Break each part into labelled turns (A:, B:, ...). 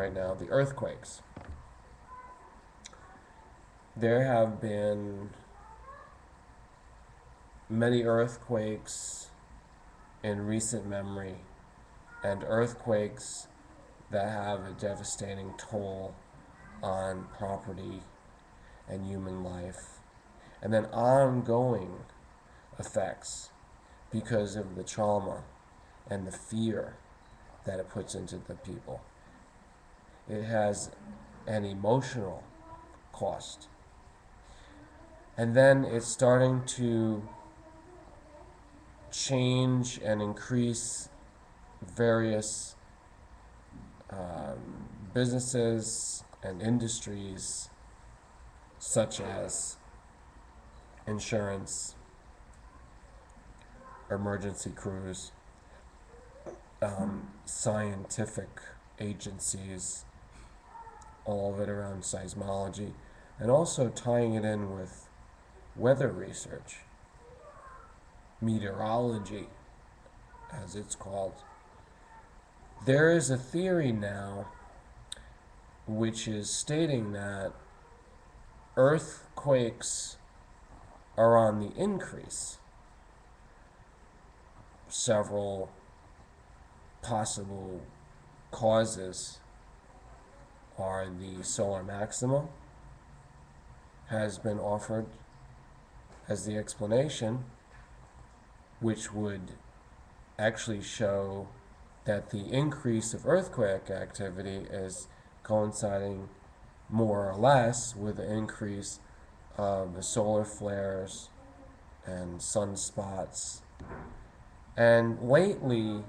A: right now, the earthquakes. There have been many earthquakes in recent memory, and earthquakes that have a devastating toll on property and human life, and then ongoing effects because of the trauma and the fear that it puts into the people. It has an emotional cost. And then it's starting to change and increase various businesses and industries, such as insurance, emergency crews, scientific agencies, all of it around seismology, and also tying it in with weather research, meteorology, as it's called. There is a theory now which is stating that earthquakes are on the increase. Several possible causes are the solar-maxima has been offered as the explanation, which would actually show that the increase of earthquake activity is coinciding more or less with the increase of the solar flares and sunspots. And lately,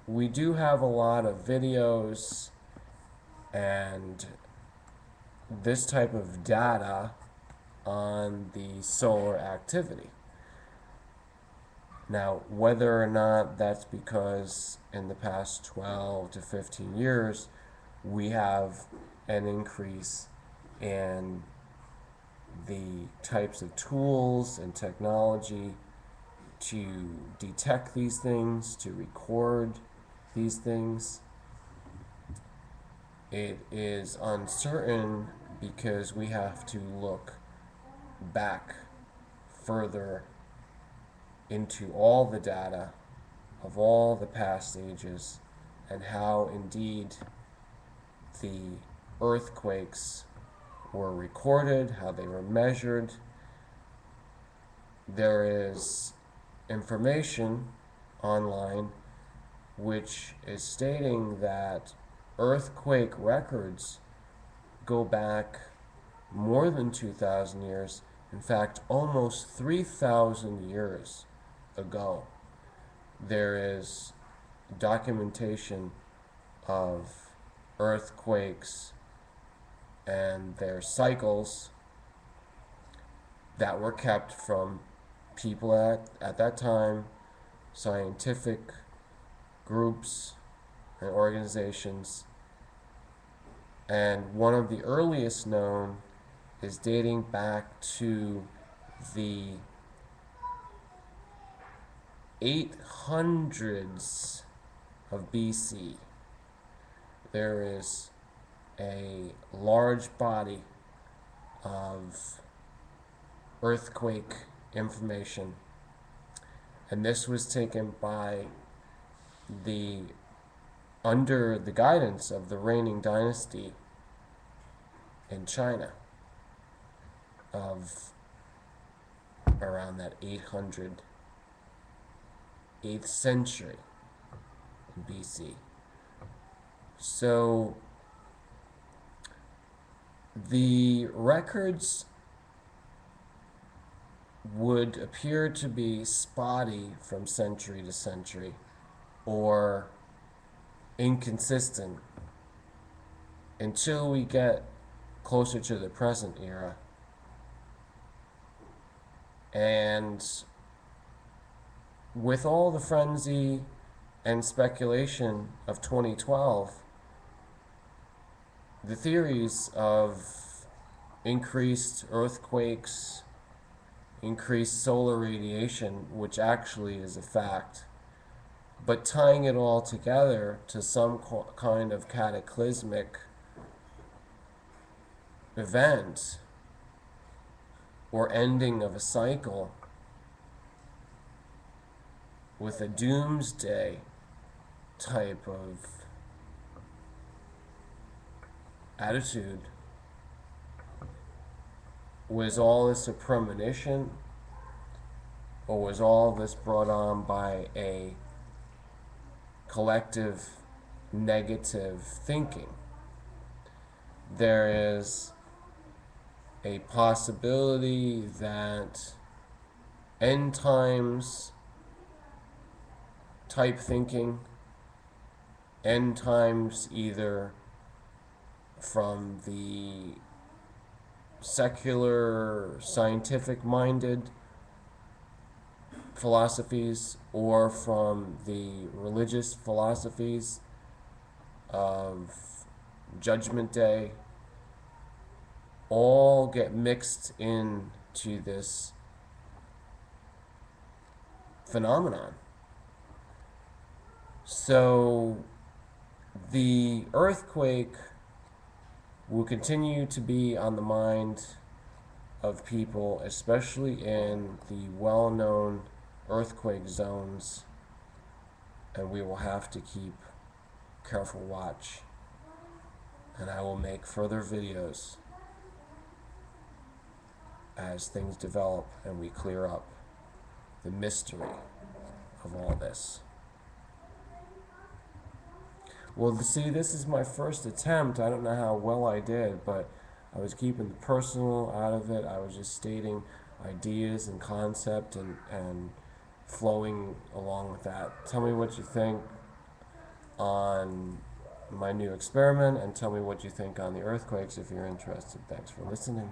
A: we do have a lot of videos and this type of data on the solar activity. Now, whether or not that's because in the past 12 to 15 years we have an increase in the types of tools and technology to detect these things, to record these things, it is uncertain because we have to look back further into all the data of all the past ages and how indeed the earthquakes were recorded, how they were measured. There is information online which is stating that earthquake records go back more than 2,000 years, in fact almost 3,000 years ago. There is documentation of earthquakes and their cycles that were kept from people at that time, scientific groups and organizations. And one of the earliest known is dating back to the 800s of BC. There is a large body of earthquake information, and this was taken by under the guidance of the reigning dynasty in China of around that 8th century BC. So the records would appear to be spotty from century to century or inconsistent until we get closer to the present era. And with all the frenzy and speculation of 2012, the theories of increased earthquakes, increased solar radiation, which actually is a fact, but tying it all together to some kind of cataclysmic event or ending of a cycle with a doomsday type of attitude. Was all this a premonition, or was all this brought on by a collective negative thinking? There is a possibility that end times type thinking, end times either from the secular, scientific minded philosophies or from the religious philosophies of Judgment Day, all get mixed into this phenomenon. So the earthquake will continue to be on the mind of people, especially in the well-known earthquake zones, and we will have to keep careful watch. And I will make further videos as things develop and we clear up the mystery of all this. Well, see, this is my first attempt. I don't know how well I did, but I was keeping the personal out of it. I was just stating ideas and concept and flowing along with that. Tell me what you think on my new experiment, and tell me what you think on the earthquakes if you're interested. Thanks for listening.